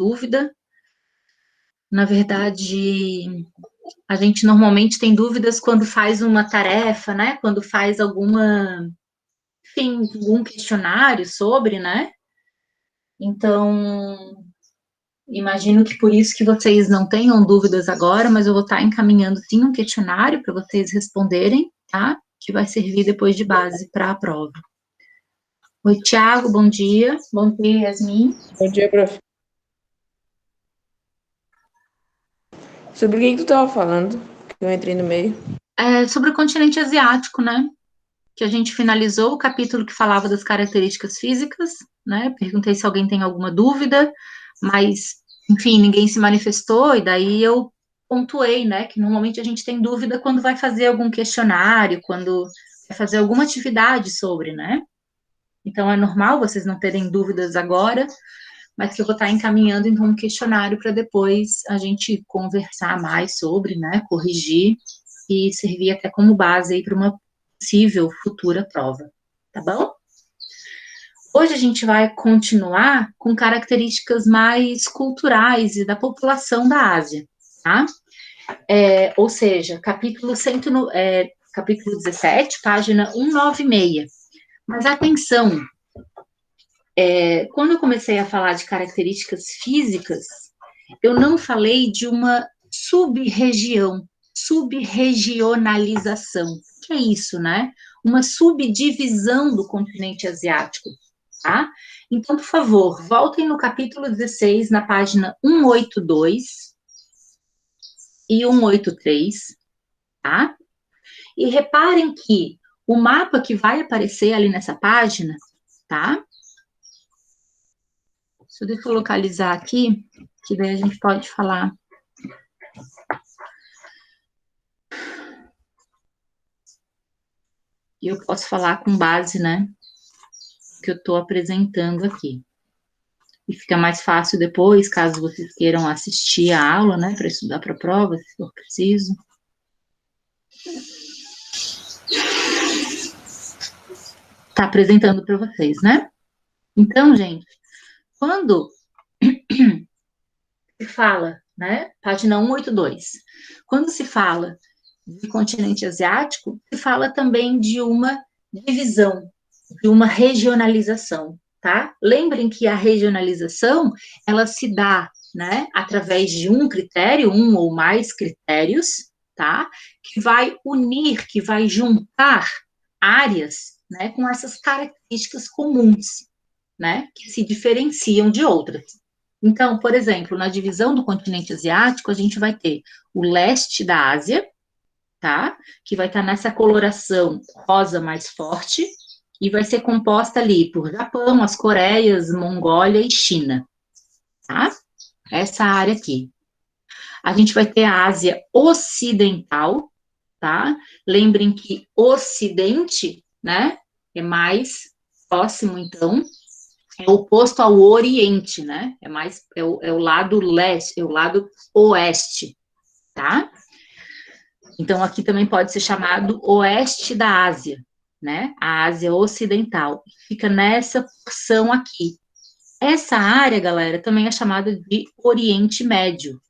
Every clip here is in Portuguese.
dúvida. Na verdade, a gente normalmente tem dúvidas quando faz uma tarefa, né? Quando faz enfim, algum questionário sobre, né? Então, imagino que por isso que vocês não tenham dúvidas agora, mas eu vou estar encaminhando sim um questionário para vocês responderem, tá? Que vai servir depois de base para a prova. Oi, Tiago, bom dia. Bom dia, Yasmin. Bom dia, prof. Sobre o que tu tava falando? Que eu entrei no meio. Sobre o continente asiático, né? Que a gente finalizou o capítulo que falava das características físicas, né? Perguntei se alguém tem alguma dúvida, mas, enfim, ninguém se manifestou, e daí eu pontuei, né? Que normalmente a gente tem dúvida quando vai fazer algum questionário, quando vai fazer alguma atividade sobre, né? Então é normal vocês não terem dúvidas agora, mas que eu vou estar encaminhando então um questionário para depois a gente conversar mais sobre, né? Corrigir e servir até como base aí para uma possível futura prova, tá bom? Hoje a gente vai continuar com características mais culturais e da população da Ásia, tá? Ou seja, capítulo 17, página 196. Mas atenção, quando eu comecei a falar de características físicas, eu não falei de uma subregionalização. O que é isso, né? Uma subdivisão do continente asiático, tá? Então, por favor, voltem no capítulo 16, na página 182 e 183, tá? E reparem que o mapa que vai aparecer ali nessa página, tá? Deixa eu localizar aqui, que daí a gente pode falar. E eu posso falar com base, né, que eu estou apresentando aqui. E fica mais fácil depois, caso vocês queiram assistir a aula, né, para estudar para a prova, se for preciso. Tá apresentando para vocês, né? Então, gente, quando se fala, né, página 182, quando se fala de continente asiático, se fala também de uma divisão, de uma regionalização, tá? Lembrem que a regionalização, ela se dá, né, através de um critério, um ou mais critérios, tá? Que vai unir, que vai juntar áreas, né, com essas características comuns, né, que se diferenciam de outras. Então, por exemplo, na divisão do continente asiático, a gente vai ter o leste da Ásia, tá? Que vai estar nessa coloração rosa mais forte, e vai ser composta ali por Japão, as Coreias, Mongólia e China, tá? Essa área aqui. A gente vai ter a Ásia Ocidental, tá? Lembrem que Ocidente, né, é mais próximo, então, é oposto ao Oriente, né? É o lado leste, é o lado oeste, tá? Então, aqui também pode ser chamado Oeste da Ásia, né? A Ásia Ocidental. Fica nessa porção aqui. Essa área, galera, também é chamada de Oriente Médio,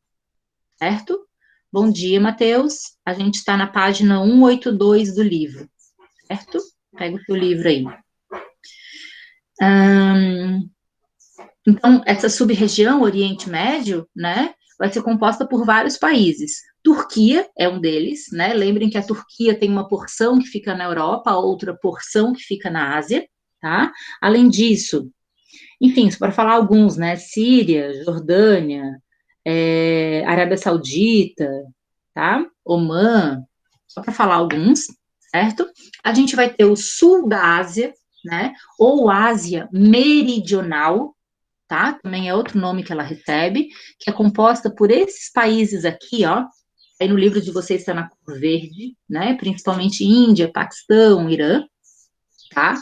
certo? Bom dia, Matheus. A gente está na página 182 do livro, certo? Pega o seu livro aí. Então, essa sub-região Oriente Médio, né, vai ser composta por vários países. Turquia é um deles, né? Lembrem que a Turquia tem uma porção que fica na Europa, outra porção que fica na Ásia, tá? Além disso, enfim, só para falar alguns, né? Síria, Jordânia, Arábia Saudita, tá? Omã, só para falar alguns, certo? A gente vai ter o sul da Ásia, né? Ou Ásia Meridional, tá? Também é outro nome que ela recebe, que é composta por esses países aqui, ó. Aí no livro de vocês está na cor verde, né? Principalmente Índia, Paquistão, Irã, tá?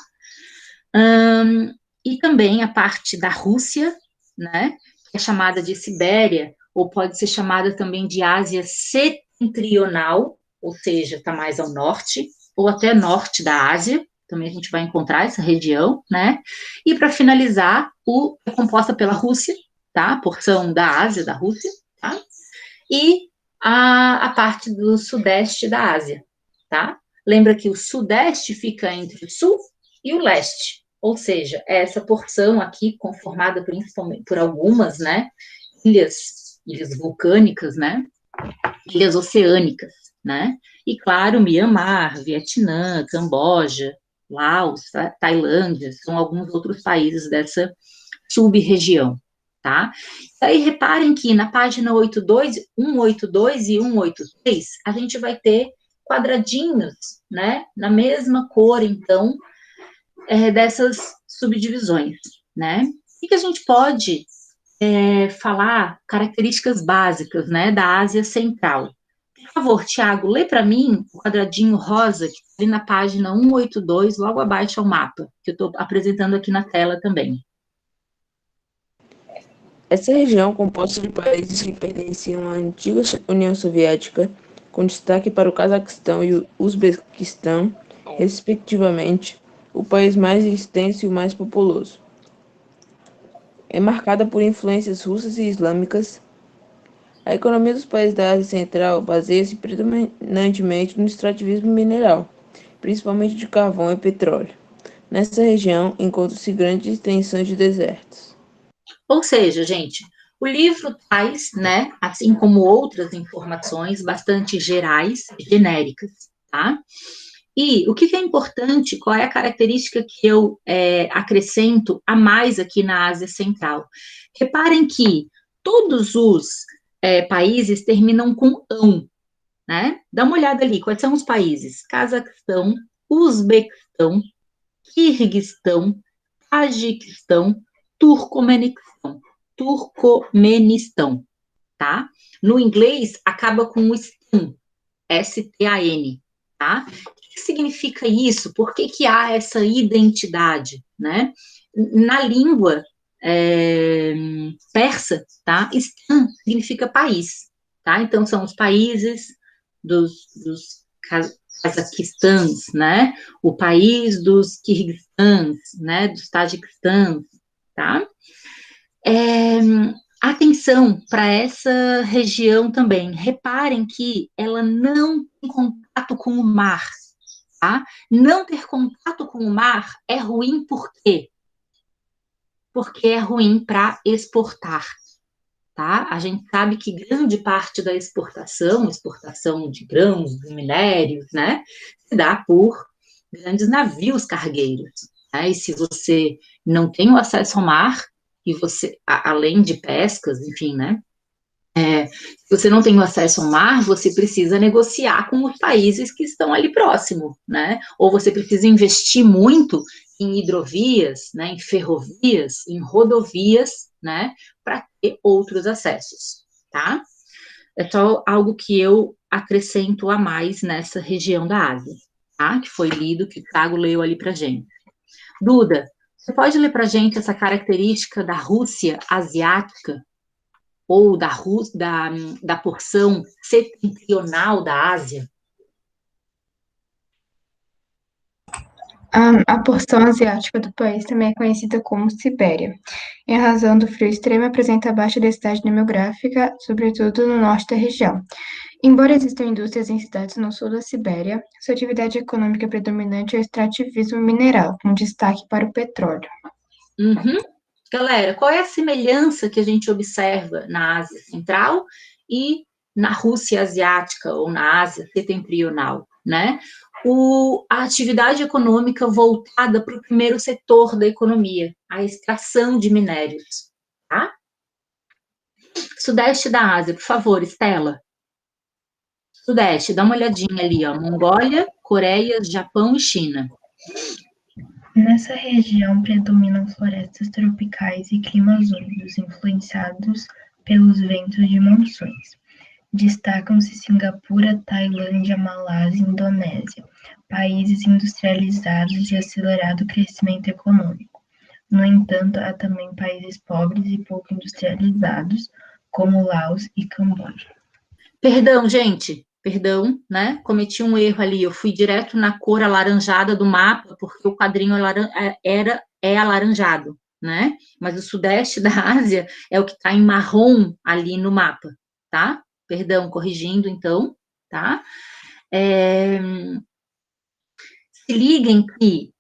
E também a parte da Rússia, né? Que é chamada de Sibéria, ou pode ser chamada também de Ásia Setentrional, ou seja, está mais ao norte, ou até norte da Ásia, também a gente vai encontrar essa região, né? E para finalizar, é composta pela Rússia, tá? A porção da Ásia, da Rússia, tá? E a parte do sudeste da Ásia, tá? Lembra que o sudeste fica entre o sul e o leste, ou seja, é essa porção aqui conformada principalmente por algumas, né, ilhas vulcânicas, né, ilhas oceânicas, né, e claro, Mianmar, Vietnã, Camboja, Laos, Tailândia, são alguns outros países dessa sub-região, tá? Aí reparem que na página 82, 182 e 183, a gente vai ter quadradinhos, né, na mesma cor, então, dessas subdivisões, né? O que a gente pode falar características básicas, né, da Ásia Central? Por favor, Tiago, lê para mim o quadradinho rosa que está ali na página 182, logo abaixo ao mapa, que eu estou apresentando aqui na tela também. Essa região, composta de países que pertenciam à antiga União Soviética, com destaque para o Cazaquistão e o Uzbequistão, respectivamente, o país mais extenso e o mais populoso. É marcada por influências russas e islâmicas. A economia dos países da Ásia Central baseia-se predominantemente no extrativismo mineral, principalmente de carvão e petróleo. Nessa região, encontram-se grandes extensões de desertos. Ou seja, gente, o livro traz, né, assim como outras informações bastante gerais, genéricas, tá? E o que é importante, qual é a característica que eu acrescento a mais aqui na Ásia Central? Reparem que todos os países terminam com ão, né? Dá uma olhada ali, quais são os países? Cazaquistão, Uzbequistão, Quirguistão, Tajiquistão, Turcomenistão, tá? No inglês, acaba com o stan, S-T-A-N, tá? O que significa isso? Por que há essa identidade, né? Na língua persa, tá? Stan significa país, tá? Então, são os países dos Cazaquistãs, né? O país dos Quirguistãs, né? Dos Tajiquistãs, tá? Atenção para essa região também. Reparem que ela não tem contato com o mar, tá? Não ter contato com o mar é ruim por quê? Porque é ruim para exportar, tá? A gente sabe que grande parte da exportação de grãos, de minérios, né, se dá por grandes navios cargueiros, né? E se você não tem o acesso ao mar, e você, além de pescas, enfim, né, se você não tem o acesso ao mar, você precisa negociar com os países que estão ali próximo, né? Ou você precisa investir muito em hidrovias, né, em ferrovias, em rodovias, né, para ter outros acessos, tá? É só algo que eu acrescento a mais nessa região da Ásia, tá? Que foi lido, que o Thiago leu ali para gente. Duda, você pode ler para gente essa característica da Rússia asiática ou da porção setentrional da Ásia? A porção asiática do país também é conhecida como Sibéria, em razão do frio extremo apresenta baixa densidade demográfica, sobretudo no norte da região. Embora existam indústrias em cidades no sul da Sibéria, sua atividade econômica predominante é o extrativismo mineral, com destaque para o petróleo. Uhum. Galera, qual é a semelhança que a gente observa na Ásia Central e na Rússia Asiática ou na Ásia Setentrional, né? A atividade econômica voltada para o primeiro setor da economia, a extração de minérios, tá? Sudeste da Ásia, por favor, Estela. Sudeste, dá uma olhadinha ali, ó, Mongólia, Coreia, Japão e China. Nessa região predominam florestas tropicais e climas úmidos, influenciados pelos ventos de monções. Destacam-se Singapura, Tailândia, Malásia e Indonésia, países industrializados de acelerado crescimento econômico. No entanto, há também países pobres e pouco industrializados, como Laos e Camboja. Perdão, gente, perdão, né? Cometi um erro ali, eu fui direto na cor alaranjada do mapa, porque o quadrinho é alaranjado, né? Mas o sudeste da Ásia é o que está em marrom ali no mapa, tá? Perdão, corrigindo então, tá? Se liguem que,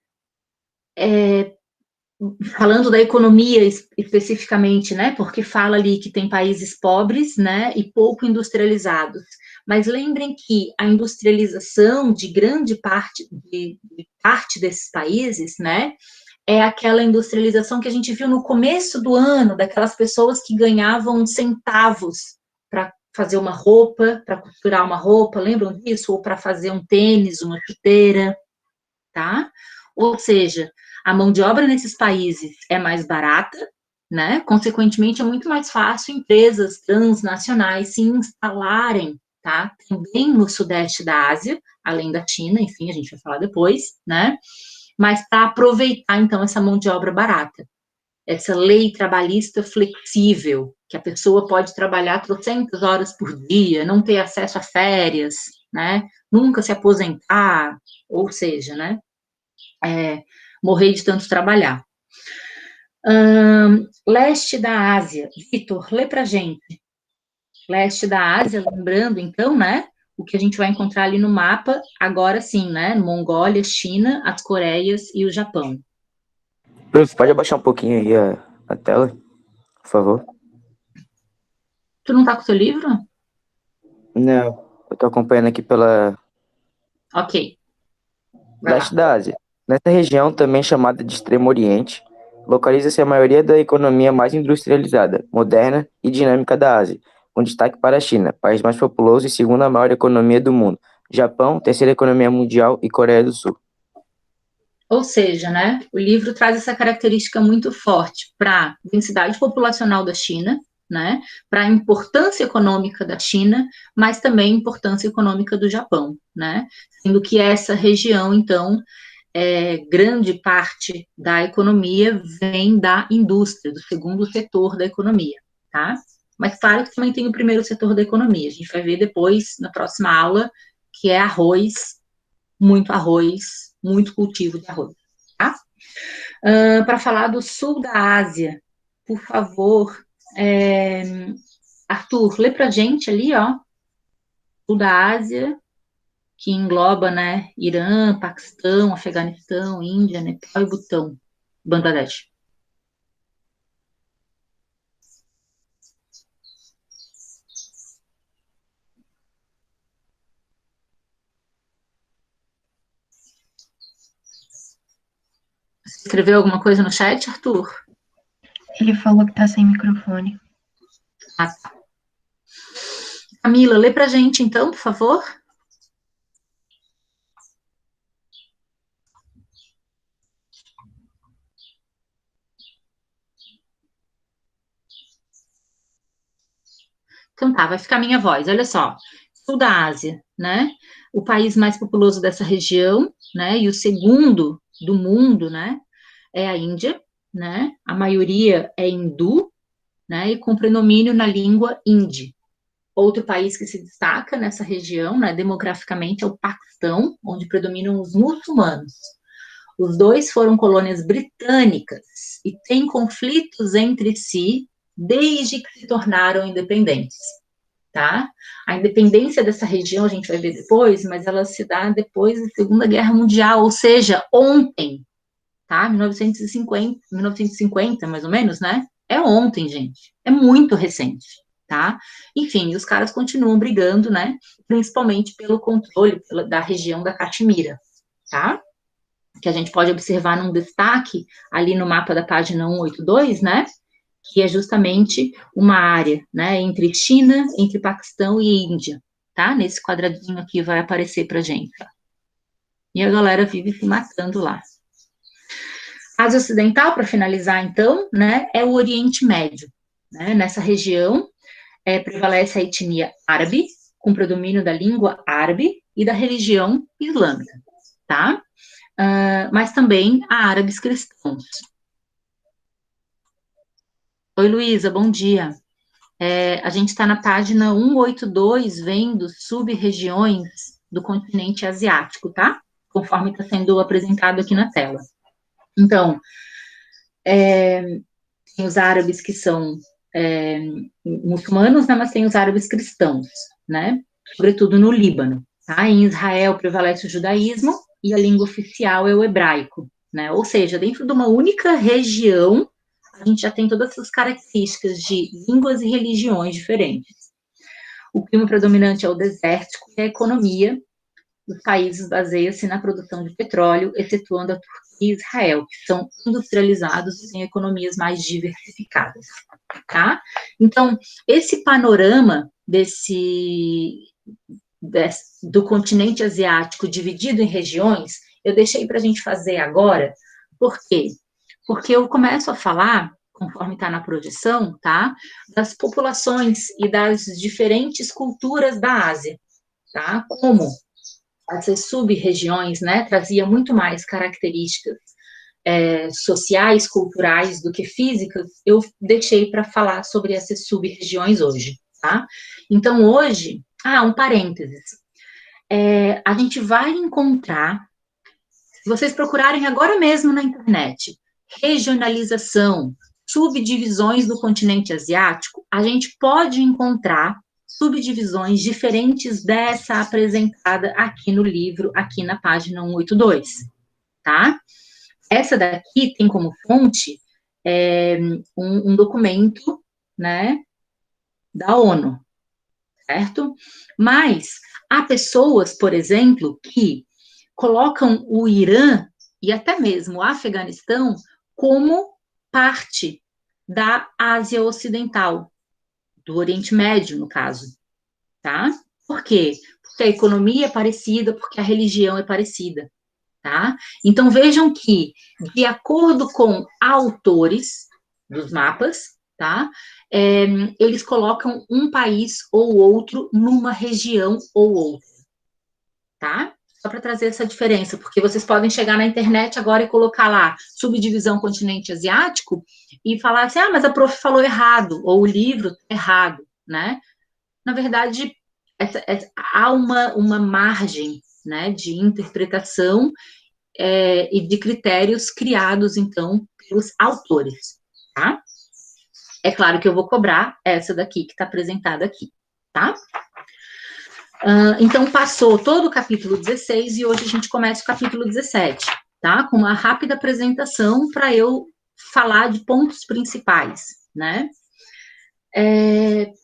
falando da economia especificamente, né? Porque fala ali que tem países pobres, né? E pouco industrializados. Mas lembrem que a industrialização de grande parte, de parte desses países, né? É aquela industrialização que a gente viu no começo do ano, daquelas pessoas que ganhavam centavos para fazer uma roupa, para costurar uma roupa, lembram disso? Ou para fazer um tênis, uma chuteira, tá? Ou seja, a mão de obra nesses países é mais barata, né? Consequentemente, é muito mais fácil empresas transnacionais se instalarem, tá? Também no sudeste da Ásia, além da China, enfim, a gente vai falar depois, né? Mas para aproveitar, então, essa mão de obra barata. Essa lei trabalhista flexível, que a pessoa pode trabalhar 300 horas por dia, não ter acesso a férias, né? Nunca se aposentar, ou seja, né? Morrer de tanto trabalhar. Leste da Ásia. Vitor, lê pra gente. Leste da Ásia, lembrando, então, né? O que a gente vai encontrar ali no mapa, agora sim, né? Mongólia, China, as Coreias e o Japão. Bruno, você pode abaixar um pouquinho aí a tela, por favor? Tu não tá com o seu livro? Não, eu tô acompanhando aqui pela Ok. Vai leste lá. da Ásia. Nessa região, também chamada de Extremo Oriente, localiza-se a maioria da economia mais industrializada, moderna e dinâmica da Ásia, com destaque para a China, país mais populoso e segunda maior economia do mundo. Japão, terceira economia mundial e Coreia do Sul. Ou seja, né, o livro traz essa característica muito forte para a densidade populacional da China, né, para a importância econômica da China, mas também a importância econômica do Japão, né, sendo que essa região, então, grande parte da economia vem da indústria, do segundo setor da economia, tá? Mas claro que também tem o primeiro setor da economia, a gente vai ver depois, na próxima aula, que é arroz, muito cultivo de arroz, tá? Para falar do sul da Ásia, por favor, Arthur, lê pra gente ali, ó, sul da Ásia, que engloba, né, Irã, Paquistão, Afeganistão, Índia, Nepal e Butão, Bangladesh. Você escreveu alguma coisa no chat, Arthur? Ele falou que tá sem microfone. Ah, tá. Camila, lê pra gente então, por favor. Então tá, vai ficar a minha voz. Olha só, sul da Ásia, né? O país mais populoso dessa região, né? E o segundo do mundo, né? É a Índia, né? A maioria é hindu, né? E com predomínio na língua hindi. Outro país que se destaca nessa região, né, demograficamente, é o Paquistão, onde predominam os muçulmanos. Os dois foram colônias britânicas e têm conflitos entre si desde que se tornaram independentes, tá? A independência dessa região a gente vai ver depois, mas ela se dá depois da Segunda Guerra Mundial, ou seja, ontem, tá? 1950, mais ou menos, né? É ontem, gente. É muito recente, tá? Enfim, os caras continuam brigando, né? Principalmente pelo controle da região da Catimira, tá? Que a gente pode observar num destaque ali no mapa da página 182, né? Que é justamente uma área, né? Entre China, entre Paquistão e Índia, tá? Nesse quadradinho aqui vai aparecer pra gente, ó. E a galera vive se matando lá. Ásia Ocidental, para finalizar, então, né, é o Oriente Médio. Né? Nessa região prevalece a etnia árabe, com predomínio da língua árabe e da religião islâmica, tá? Mas também há árabes cristãos. Oi, Luísa, bom dia. A gente está na página 182, vendo sub-regiões do continente asiático, tá? Conforme está sendo apresentado aqui na tela. Então, Tem os árabes que são muçulmanos, né, mas tem os árabes cristãos, né? Sobretudo no Líbano. Tá? Em Israel prevalece o judaísmo e a língua oficial é o hebraico, né? Ou seja, dentro de uma única região, a gente já tem todas essas características de línguas e religiões diferentes. O clima predominante é o desértico e a economia dos países baseia-se na produção de petróleo, excetuando a Turquia e Israel, que são industrializados e têm economias mais diversificadas, tá? Então, esse panorama do continente asiático dividido em regiões, eu deixei para a gente fazer agora. Por quê? Porque eu começo a falar, conforme está na projeção, tá? Das populações e das diferentes culturas da Ásia, tá? Como essas sub-regiões, né, trazia muito mais características sociais, culturais do que físicas, eu deixei para falar sobre essas sub-regiões hoje, tá? Então, hoje, um parênteses, a gente vai encontrar, se vocês procurarem agora mesmo na internet, regionalização, subdivisões do continente asiático, a gente pode encontrar subdivisões diferentes dessa apresentada aqui no livro, aqui na página 182, tá? Essa daqui tem como fonte um documento, né, da ONU, certo? Mas há pessoas, por exemplo, que colocam o Irã e até mesmo o Afeganistão como parte da Ásia Ocidental, do Oriente Médio, no caso, tá? Por quê? Porque a economia é parecida, porque a religião é parecida, tá? Então, vejam que, de acordo com autores dos mapas, tá? Eles colocam um país ou outro numa região ou outra, tá? Só para trazer essa diferença, porque vocês podem chegar na internet agora e colocar lá subdivisão continente asiático e falar assim, mas a prof falou errado, ou o livro tá errado, né? Na verdade, há uma margem, né, de interpretação e de critérios criados, então, pelos autores, tá? É claro que eu vou cobrar essa daqui que está apresentada aqui, tá? Então, passou todo o capítulo 16 e hoje a gente começa o capítulo 17, tá? Com uma rápida apresentação para eu falar de pontos principais, né?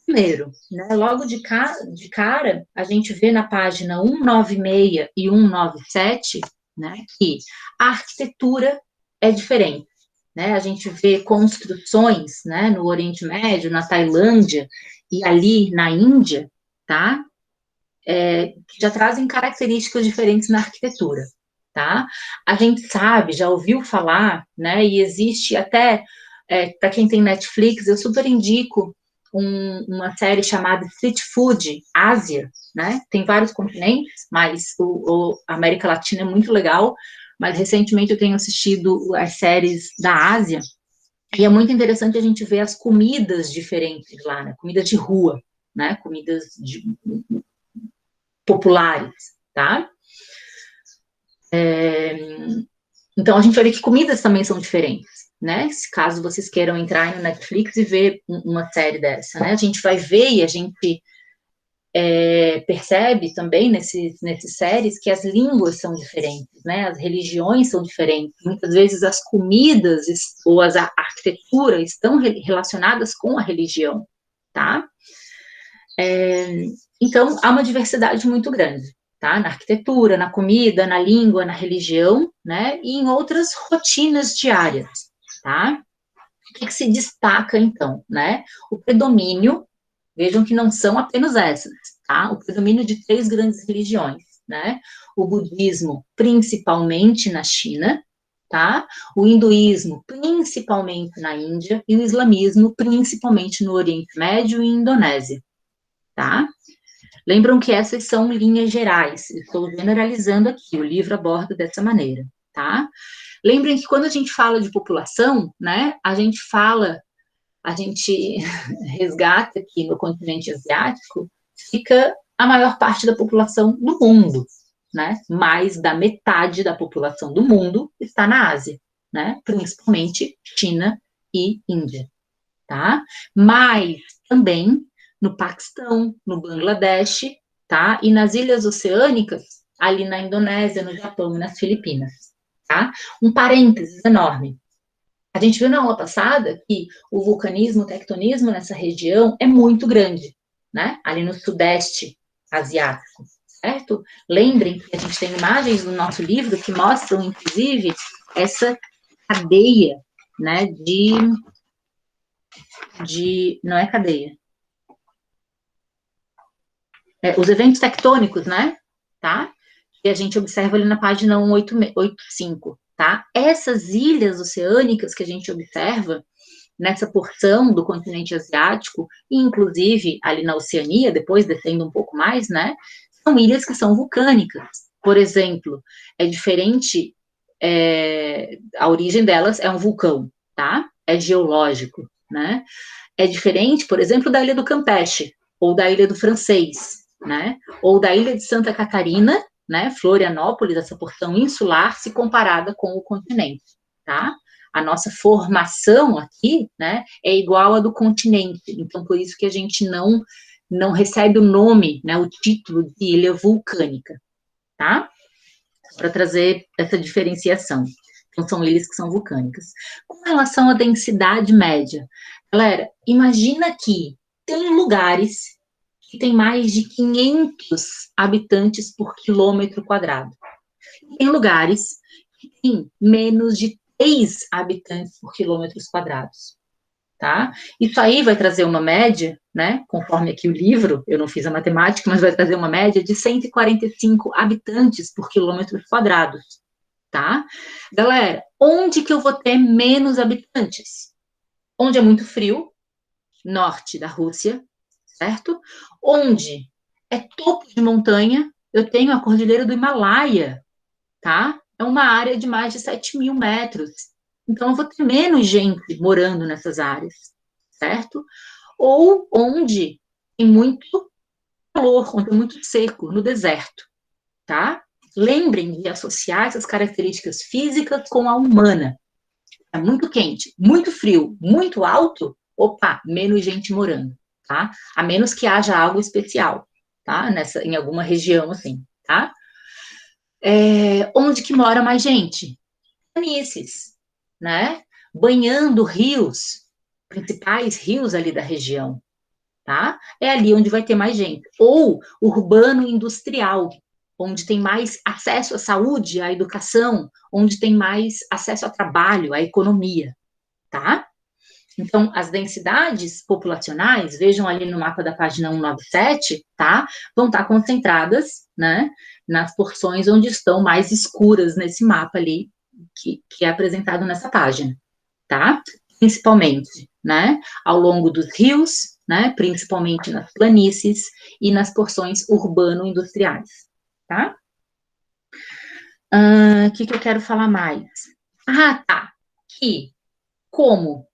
Primeiro, né, logo de cara, a gente vê na página 196 e 197, né, que a arquitetura é diferente, né? A gente vê construções, né, no Oriente Médio, na Tailândia e ali na Índia, tá? Que já trazem características diferentes na arquitetura, tá? A gente sabe, já ouviu falar, né? E existe até, para quem tem Netflix, eu super indico uma série chamada Street Food Ásia, né? Tem vários continentes, mas a América Latina é muito legal, mas recentemente eu tenho assistido as séries da Ásia, e é muito interessante a gente ver as comidas diferentes lá, né? Comidas de rua, né? Comidas populares, tá? Então, a gente vai ver que comidas também são diferentes, né? Se caso vocês queiram entrar no Netflix e ver uma série dessa, né? A gente vai ver e a gente percebe também nessas séries que as línguas são diferentes, né? As religiões são diferentes. Muitas vezes as comidas ou a arquitetura estão relacionadas com a religião, tá? Então, há uma diversidade muito grande, tá? Na arquitetura, na comida, na língua, na religião, né? E em outras rotinas diárias, tá? O que se destaca, então, né? O predomínio, vejam que não são apenas essas, tá? O predomínio de 3 grandes religiões, né? O budismo, principalmente na China, tá? O hinduísmo, principalmente na Índia, e o islamismo, principalmente no Oriente Médio e Indonésia, tá? Lembram que essas são linhas gerais, estou generalizando aqui, o livro aborda dessa maneira, tá? Lembrem que quando a gente fala de população, né, a gente resgata que no continente asiático fica a maior parte da população do mundo, né? Mais da metade da população do mundo está na Ásia, né? Principalmente China e Índia, tá? Mas também no Paquistão, no Bangladesh, tá? E nas ilhas oceânicas, ali na Indonésia, no Japão e nas Filipinas, tá? Um parênteses enorme. A gente viu na aula passada que o vulcanismo, o tectonismo nessa região é muito grande, né? Ali no sudeste asiático, certo? Lembrem que a gente tem imagens no nosso livro que mostram, inclusive, essa cadeia, né, não é cadeia, os eventos tectônicos, né, tá? Que a gente observa ali na página 185, tá? Essas ilhas oceânicas que a gente observa nessa porção do continente asiático, e inclusive ali na Oceania, depois descendo um pouco mais, né, são ilhas que são vulcânicas. Por exemplo, é diferente, a origem delas é um vulcão, tá? É geológico, né? É diferente, por exemplo, da ilha do Campeche, ou da ilha do Francês, né? Ou da ilha de Santa Catarina, né? Florianópolis, essa porção insular, se comparada com o continente, tá? A nossa formação aqui, né, é igual a do continente. Então, por isso que a gente não recebe o nome, né, o título de ilha vulcânica, tá? Para trazer essa diferenciação. Então, são ilhas que são vulcânicas. Com relação à densidade média, galera, imagina que tem lugares que tem mais de 500 habitantes por quilômetro quadrado. Tem lugares que tem menos de 3 habitantes por quilômetros quadrados, tá? Isso aí vai trazer uma média, né, conforme aqui o livro, eu não fiz a matemática, mas vai trazer uma média de 145 habitantes por quilômetros quadrados, tá? Galera, onde que eu vou ter menos habitantes? Onde é muito frio, norte da Rússia, certo? Onde é topo de montanha, eu tenho a Cordilheira do Himalaia, tá? É uma área de mais de 7.000 metros. Então, eu vou ter menos gente morando nessas áreas, certo? Ou onde tem muito calor, onde é muito seco, no deserto, tá? Lembrem de associar essas características físicas com a humana. É muito quente, muito frio, muito alto, opa, menos gente morando, tá? A menos que haja algo especial, tá? Em alguma região assim, tá? Onde que mora mais gente? Planícies, né? Banhando rios, principais rios ali da região, tá? É ali onde vai ter mais gente. Ou urbano industrial, onde tem mais acesso à saúde, à educação, onde tem mais acesso ao trabalho, à economia, tá? Então, as densidades populacionais, vejam ali no mapa da página 197, tá? Vão estar concentradas, né, nas porções onde estão mais escuras nesse mapa ali, que é apresentado nessa página, tá? Principalmente, né, ao longo dos rios, né, principalmente nas planícies e nas porções urbano-industriais, tá? O que eu quero falar mais? Ah, tá. Que, como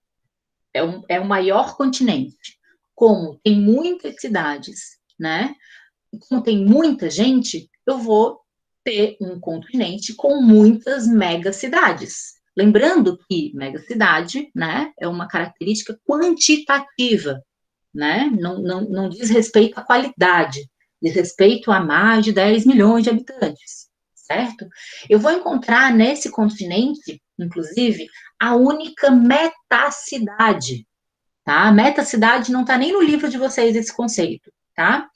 é o maior continente, como tem muitas cidades, né? Como tem muita gente, eu vou ter um continente com muitas megacidades. Lembrando que megacidade, né, é uma característica quantitativa, né? Não diz respeito à qualidade, diz respeito a mais de 10 milhões de habitantes, certo? Eu vou encontrar nesse continente, inclusive, a única metacidade, tá? Metacidade não está nem no livro de vocês esse conceito, tá?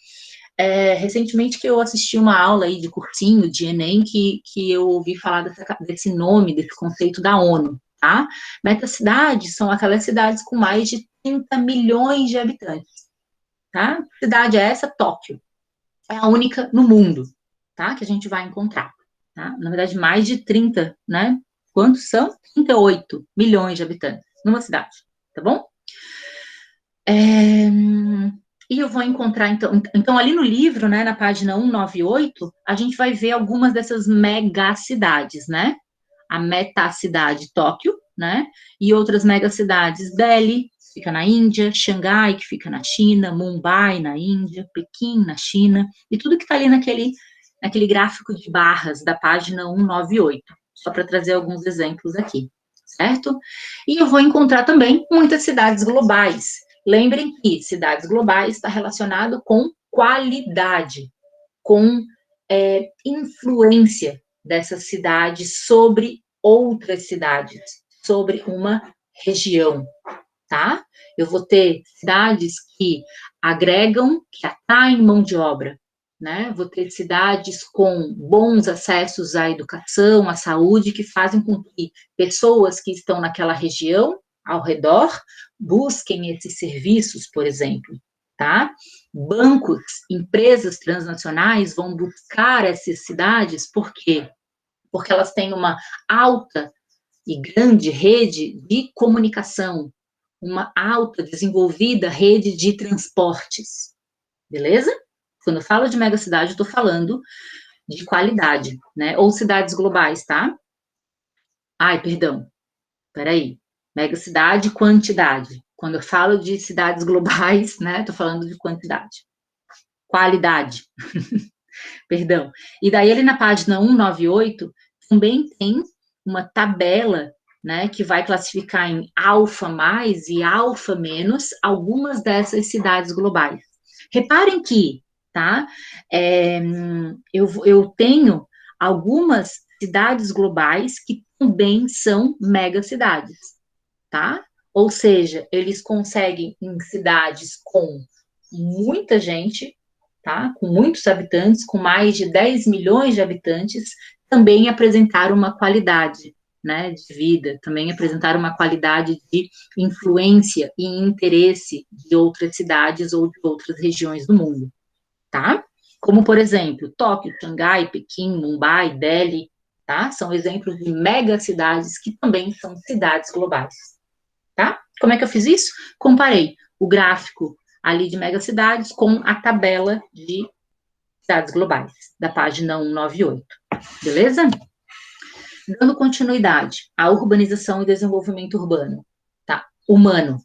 Recentemente que eu assisti uma aula aí de cursinho, de Enem, que eu ouvi falar desse nome, desse conceito da ONU, tá? Metacidades são aquelas cidades com mais de 30 milhões de habitantes, tá? Que cidade é essa? Tóquio. É a única no mundo, tá? Que a gente vai encontrar, tá? Na verdade, mais de 30, né? Quantos são? 38 milhões de habitantes numa cidade, tá bom? E eu vou encontrar, então ali no livro, né, na página 198, a gente vai ver algumas dessas megacidades, né? A metacidade Tóquio, né? E outras megacidades, Delhi, que fica na Índia, Xangai, que fica na China, Mumbai, na Índia, Pequim, na China, e tudo que está ali naquele gráfico de barras da página 198, só para trazer alguns exemplos aqui, certo? E eu vou encontrar também muitas cidades globais. Lembrem que cidades globais está relacionado com qualidade, com influência dessas cidades sobre outras cidades, sobre uma região, tá? Eu vou ter cidades que agregam, que atraem mão de obra, né? Vou ter cidades com bons acessos à educação, à saúde, que fazem com que pessoas que estão naquela região, ao redor, busquem esses serviços, por exemplo, tá? Bancos, empresas transnacionais vão buscar essas cidades, por quê? Porque elas têm uma alta e grande rede de comunicação, uma alta desenvolvida rede de transportes, beleza? Quando eu falo de megacidade, eu estou falando de qualidade, né? Ou cidades globais, tá? Ai, perdão, peraí. Megacidade, quantidade. Quando eu falo de cidades globais, né? Estou falando de quantidade. Qualidade. Perdão. E daí, ali na página 198, também tem uma tabela, né, que vai classificar em alfa mais e alfa menos algumas dessas cidades globais. Reparem que, tá, eu tenho algumas cidades globais que também são megacidades, tá? Ou seja, eles conseguem em cidades com muita gente, tá? Com muitos habitantes, com mais de 10 milhões de habitantes, também apresentar uma qualidade, né, de vida, também apresentar uma qualidade de influência e interesse de outras cidades ou de outras regiões do mundo, tá? Como, por exemplo, Tóquio, Xangai, Pequim, Mumbai, Delhi, tá? São exemplos de megacidades que também são cidades globais, tá? Como é que eu fiz isso? Comparei o gráfico ali de megacidades com a tabela de cidades globais, da página 198, beleza? Dando continuidade à urbanização e desenvolvimento urbano, tá? Humano,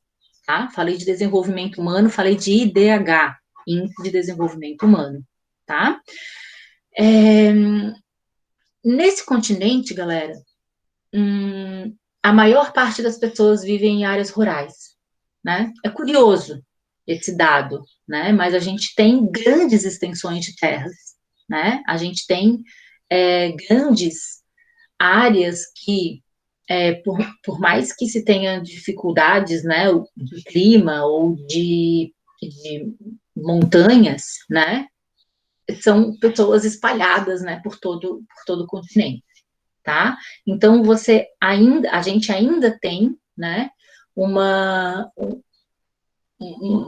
tá? Falei de desenvolvimento humano, falei de IDH, Índice de Desenvolvimento Humano, tá? Nesse continente, galera, a maior parte das pessoas vivem em áreas rurais, né? É curioso esse dado, né? Mas a gente tem grandes extensões de terras, né? A gente tem grandes áreas que, por mais que se tenha dificuldades, né, de clima ou de montanhas, né, são pessoas espalhadas, né, por todo o continente, tá? Então, a gente ainda tem, né, um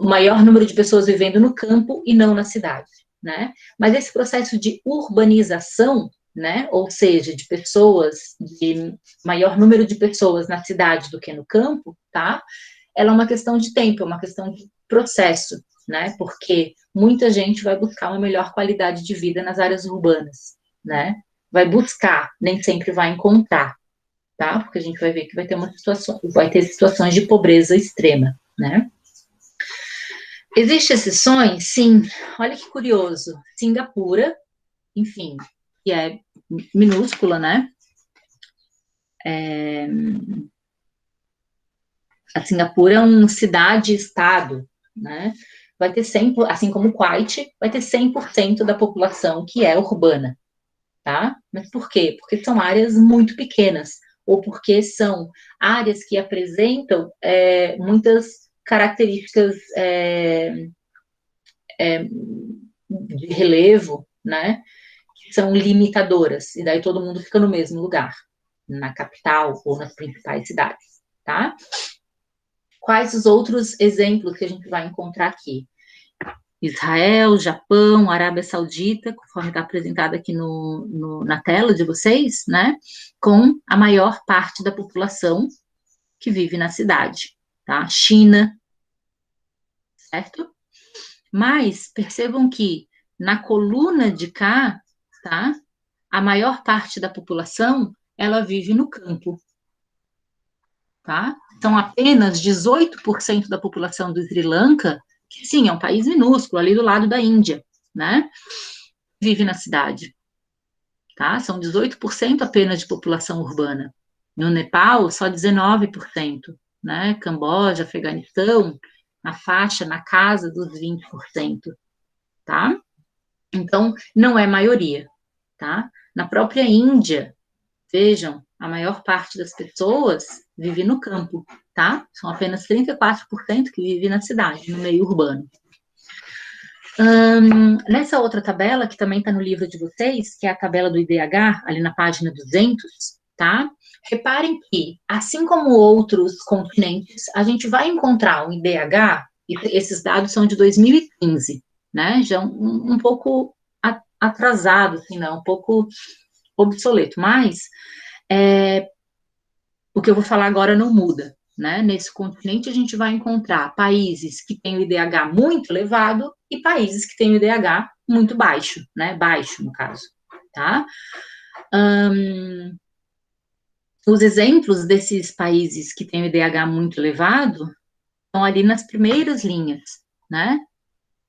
maior número de pessoas vivendo no campo e não na cidade, né? Mas esse processo de urbanização, né, ou seja, de maior número de pessoas na cidade do que no campo, tá? Ela é uma questão de tempo, é uma questão de processo, né? Porque muita gente vai buscar uma melhor qualidade de vida nas áreas urbanas, né? Vai buscar, nem sempre vai encontrar, tá? Porque a gente vai ver que vai ter situações de pobreza extrema, né? Existem exceções? Sim. Olha que curioso. Singapura, enfim, que é minúscula, né? A Singapura é uma cidade-estado, né? Vai ter 100%, assim como Kuwait, vai ter 100% da população que é urbana, tá? Mas por quê? Porque são áreas muito pequenas, ou porque são áreas que apresentam muitas características de relevo, né, que são limitadoras, e daí todo mundo fica no mesmo lugar, na capital ou nas principais cidades, tá? Quais os outros exemplos que a gente vai encontrar aqui? Israel, Japão, Arábia Saudita, conforme está apresentado aqui na tela de vocês, né, com a maior parte da população que vive na cidade, tá? China, certo? Mas percebam que na coluna de cá, tá? A maior parte da população, ela vive no campo, tá? São apenas 18% da população do Sri Lanka, que sim, é um país minúsculo, ali do lado da Índia, né? Vive na cidade, tá? São 18% apenas de população urbana, No Nepal, só 19%, né? Camboja, Afeganistão, na faixa, na casa dos 20%, tá? Então, não é maioria, tá? Na própria Índia, vejam, a maior parte das pessoas vive no campo, tá? São apenas 34% que vive na cidade, no meio urbano. Nessa outra tabela, que também está no livro de vocês, que é a tabela do IDH, ali na página 200, tá? Reparem que, assim como outros continentes, a gente vai encontrar um IDH, e esses dados são de 2015, né? Já um pouco atrasado, assim, não, um pouco obsoleto, mas o que eu vou falar agora não muda, né? Nesse continente a gente vai encontrar países que têm o IDH muito elevado e países que têm o IDH muito baixo, né? Baixo, no caso, tá? Os exemplos desses países que têm o IDH muito elevado estão ali nas primeiras linhas, né?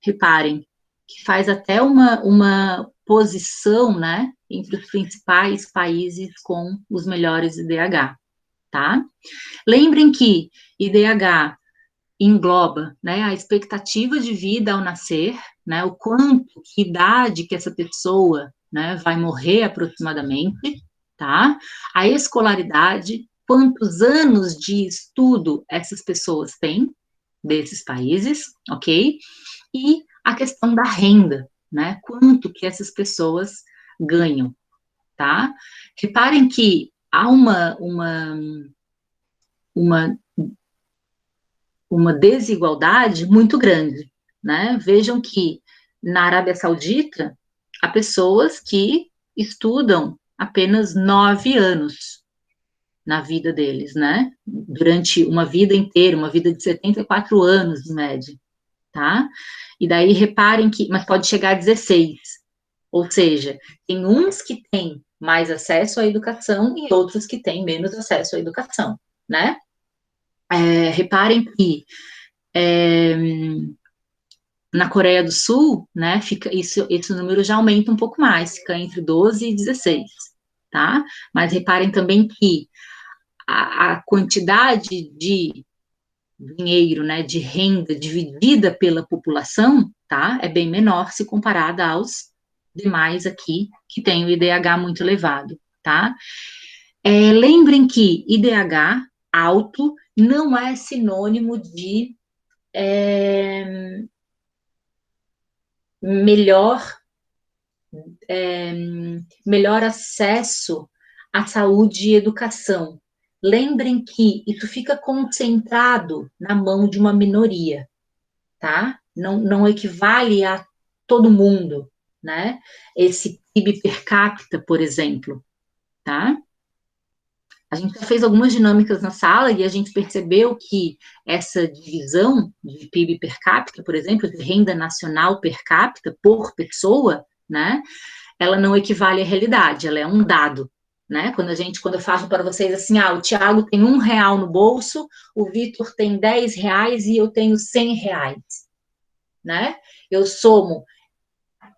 Reparem que faz até uma posição, né, entre os principais países com os melhores IDH, tá? Lembrem que IDH engloba, né, a expectativa de vida ao nascer, né, o quanto, que idade que essa pessoa, né, vai morrer aproximadamente, tá? A escolaridade, quantos anos de estudo essas pessoas têm desses países, ok? E a questão da renda, né? Quanto que essas pessoas ganham, tá? Reparem que há uma desigualdade muito grande, né? Vejam que na Arábia Saudita há pessoas que estudam apenas 9 anos na vida deles, né? Durante uma vida inteira, uma vida de 74 anos, em média, tá? E daí reparem que, mas pode chegar a 16, ou seja, tem uns que têm mais acesso à educação e outros que têm menos acesso à educação, né? Reparem que na Coreia do Sul, né, esse número já aumenta um pouco mais, fica entre 12 e 16, tá? Mas reparem também que a quantidade de dinheiro, né, de renda dividida pela população, tá, é bem menor se comparada aos demais aqui que tem o IDH muito elevado, tá? Lembrem que IDH alto não é sinônimo de melhor acesso à saúde e educação. Lembrem que isso fica concentrado na mão de uma minoria, tá? Não equivale a todo mundo, né? Esse PIB per capita, por exemplo, tá? A gente já fez algumas dinâmicas na sala e a gente percebeu que essa divisão de PIB per capita, por exemplo, de renda nacional per capita por pessoa, né? Ela não equivale à realidade, ela é um dado, né? Quando eu falo para vocês assim, o Tiago tem R$1 no bolso, o Vitor tem R$10 e eu tenho R$100, né? Eu somo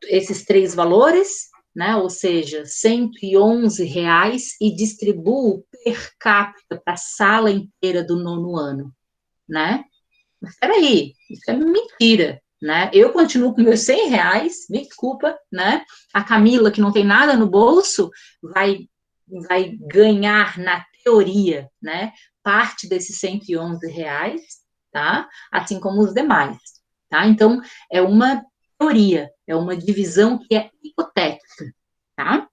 esses 3 valores, né? Ou seja, R$111 e distribuo per capita para a sala inteira do 9º ano, né? Mas espera aí, isso é mentira, né? Eu continuo com meus R$100, me desculpa, né? A Camila, que não tem nada no bolso, vai ganhar, na teoria, né? Parte desses R$111, tá? Assim como os demais, tá? Então, é uma teoria, é uma divisão que é hipotética, tá?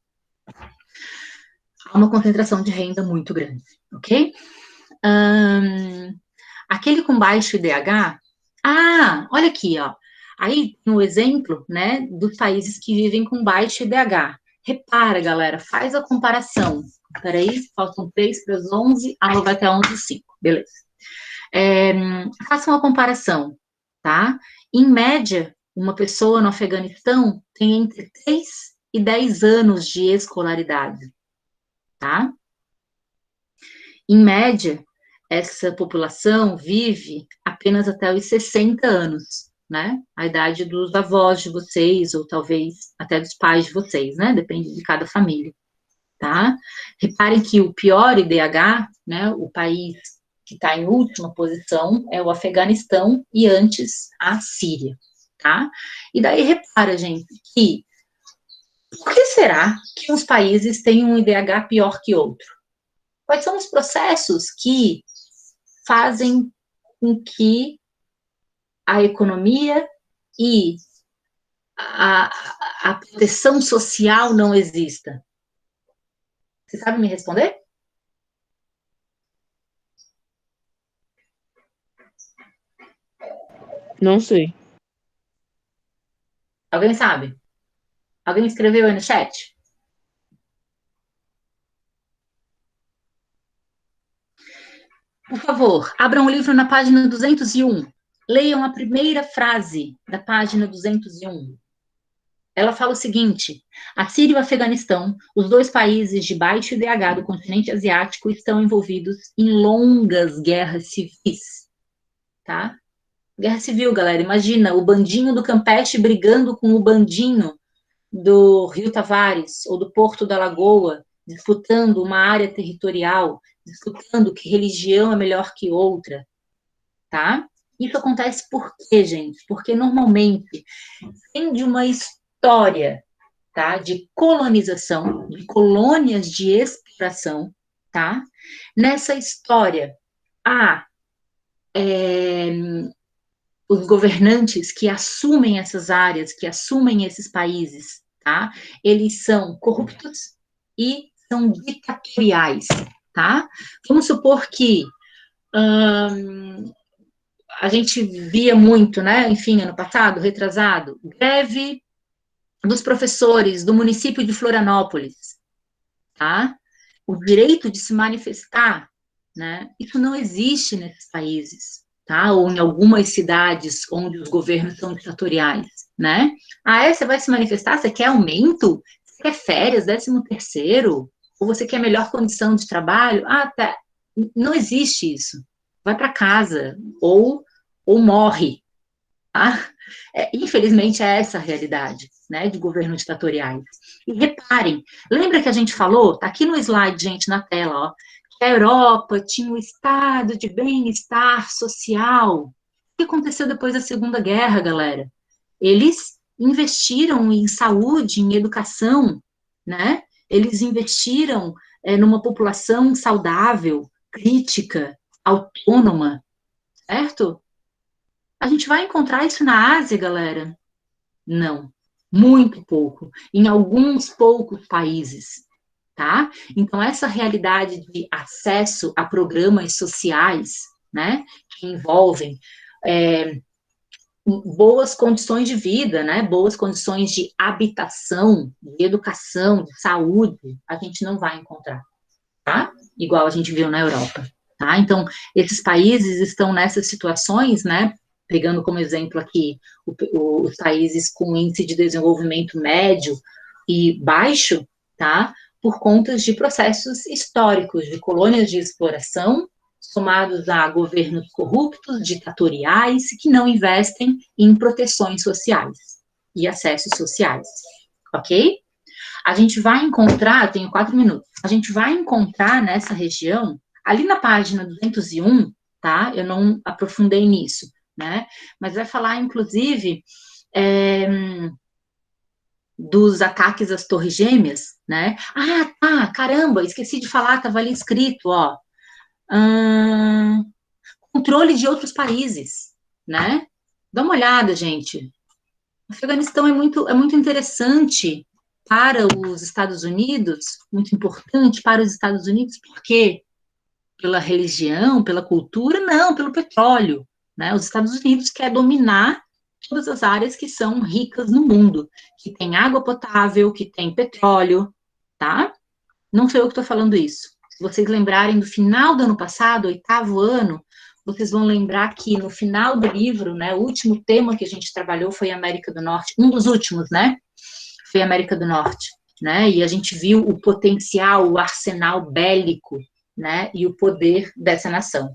Há uma concentração de renda muito grande, ok? Aquele com baixo IDH, olha aqui, ó. Aí, no exemplo, né, dos países que vivem com baixo IDH. Repara, galera, faz a comparação. Peraí, faltam 3 para as 11. Ela vai até 11h05, beleza. Faça uma comparação, tá? Em média, uma pessoa no Afeganistão tem entre 3 e 10 anos de escolaridade, tá? Em média, essa população vive apenas até os 60 anos, né? A idade dos avós de vocês, ou talvez até dos pais de vocês, né? Depende de cada família, tá? Reparem que o pior IDH, né, o país que está em última posição é o Afeganistão e antes a Síria, tá? E daí repara, gente, que por que será que uns países têm um IDH pior que outro? Quais são os processos que fazem com que a economia e a, a proteção social não exista? Você sabe me responder? Não sei. Alguém sabe? Alguém escreveu aí no chat? Por favor, abram o livro na página 201. Leiam a primeira frase da página 201. Ela fala o seguinte: a Síria e o Afeganistão, os dois países de baixo IDH do continente asiático, estão envolvidos em longas guerras civis, tá? Guerra civil, galera. Imagina o bandinho do Campeche brigando com o bandinho do Rio Tavares ou do Porto da Lagoa, disputando uma área territorial, disputando que religião é melhor que outra, tá? Isso acontece por quê, gente? Porque normalmente vem de uma história, tá? De colonização, de colônias de exploração, tá? Nessa história, há os governantes que assumem essas áreas, que assumem esses países, tá? Eles são corruptos e são ditatoriais, tá? Vamos supor que a gente via muito, né? Enfim, ano passado, retrasado, greve dos professores do município de Florianópolis, tá? O direito de se manifestar, né? Isso não existe nesses países, tá? Ou em algumas cidades onde os governos são ditatoriais, né? Ah, você vai se manifestar? Você quer aumento? Você quer férias, 13º? Ou você quer melhor condição de trabalho? Ah, tá. Não existe isso. Vai para casa ou morre, tá? Infelizmente é essa a realidade, né, de governos ditatoriais. E reparem, lembra que a gente falou, tá aqui no slide, gente, na tela, ó, que a Europa tinha um estado de bem-estar social. O que aconteceu depois da Segunda Guerra, galera? Eles investiram em saúde, em educação, né? Eles investiram numa população saudável, crítica, autônoma, certo? A gente vai encontrar isso na Ásia, galera? Não, muito pouco, em alguns poucos países, tá? Então, essa realidade de acesso a programas sociais, né, que envolvem boas condições de vida, né, boas condições de habitação, de educação, de saúde, a gente não vai encontrar, tá? Igual a gente viu na Europa, tá? Então, esses países estão nessas situações, né, pegando como exemplo aqui os países com índice de desenvolvimento médio e baixo, tá? Por conta de processos históricos de colônias de exploração, somados a governos corruptos, ditatoriais, que não investem em proteções sociais e acessos sociais, ok? A gente vai encontrar, tenho 4 minutos, a gente vai encontrar nessa região, ali na página 201, tá? Eu não aprofundei nisso, né? Mas vai falar, inclusive, dos ataques às Torres Gêmeas, né? Ah, tá, caramba, esqueci de falar, estava ali escrito, ó. Controle de outros países, né? Dá uma olhada, gente. O Afeganistão é muito interessante para os Estados Unidos, muito importante para os Estados Unidos, por quê? Pela religião, pela cultura? Não, pelo petróleo, né? Os Estados Unidos quer dominar todas as áreas que são ricas no mundo, que tem água potável, que tem petróleo, tá? Não sou eu que estou falando isso. Se vocês lembrarem do final do ano passado, 8º ano, vocês vão lembrar que no final do livro, né, o último tema que a gente trabalhou foi América do Norte, um dos últimos, né, foi América do Norte, né, e a gente viu o potencial, o arsenal bélico, né, e o poder dessa nação,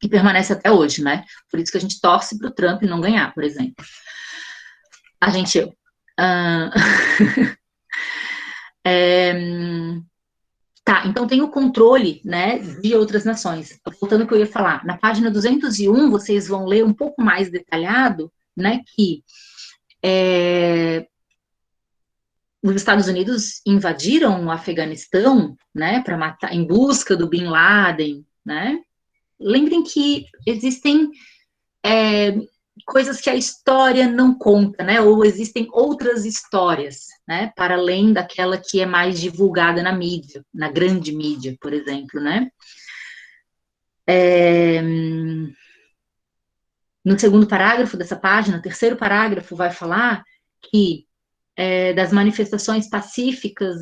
que permanece até hoje, né, por isso que a gente torce para o Trump não ganhar, por exemplo. A gente, Tá, então tem o controle, né, de outras nações. Voltando ao que eu ia falar, na página 201, vocês vão ler um pouco mais detalhado, né, que os Estados Unidos invadiram o Afeganistão, né, para matar, em busca do Bin Laden, né. Lembrem que existem coisas que a história não conta, né, ou existem outras histórias, né, para além daquela que é mais divulgada na mídia, na grande mídia, por exemplo, né. No segundo parágrafo dessa página, terceiro parágrafo, vai falar que das manifestações pacíficas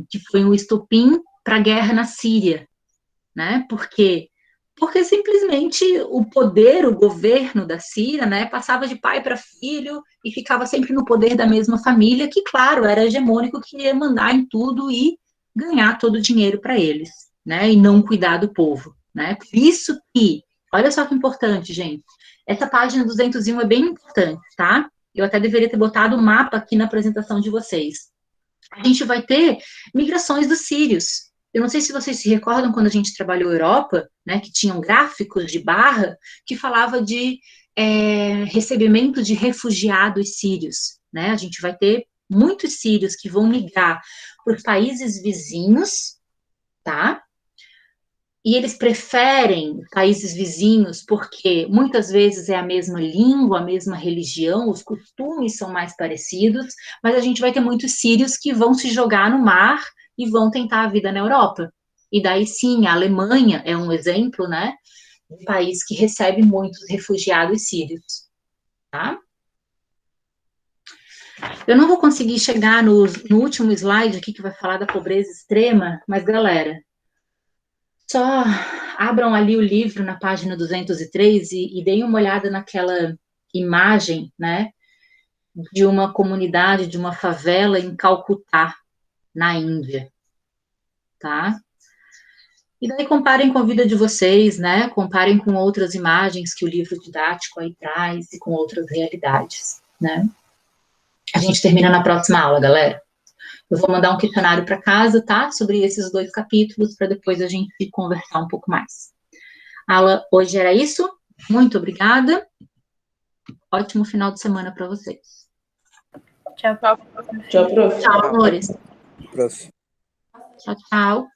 que foi um estopim para a guerra na Síria, né? Porque simplesmente o poder, o governo da Síria, né, passava de pai para filho e ficava sempre no poder da mesma família, que, claro, era hegemônico, que ia mandar em tudo e ganhar todo o dinheiro para eles, né, e não cuidar do povo, né? Por isso que, olha só que importante, gente, essa página 201 é bem importante, tá? Eu até deveria ter botado o mapa aqui na apresentação de vocês. A gente vai ter migrações dos sírios. Eu não sei se vocês se recordam quando a gente trabalhou Europa, né, que tinham gráficos de barra que falava de recebimento de refugiados sírios, né? A gente vai ter muitos sírios que vão migrar para os países vizinhos, tá? E eles preferem países vizinhos porque muitas vezes é a mesma língua, a mesma religião, os costumes são mais parecidos, mas a gente vai ter muitos sírios que vão se jogar no mar e vão tentar a vida na Europa. E daí sim, a Alemanha é um exemplo, né, de país que recebe muitos refugiados sírios, tá? Eu não vou conseguir chegar no último slide aqui que vai falar da pobreza extrema, mas galera, só abram ali o livro na página 203 e deem uma olhada naquela imagem, né, de uma comunidade, de uma favela em Calcutá, na Índia, tá? E daí comparem com a vida de vocês, né, comparem com outras imagens que o livro didático aí traz e com outras realidades, né? A gente termina na próxima aula, galera. Eu vou mandar um questionário para casa, tá? Sobre esses 2 capítulos, para depois a gente conversar um pouco mais. A aula hoje era isso. Muito obrigada. Ótimo final de semana para vocês. Tchau, Tchau, prof. Tchau, amores. Prof. Tchau, tchau.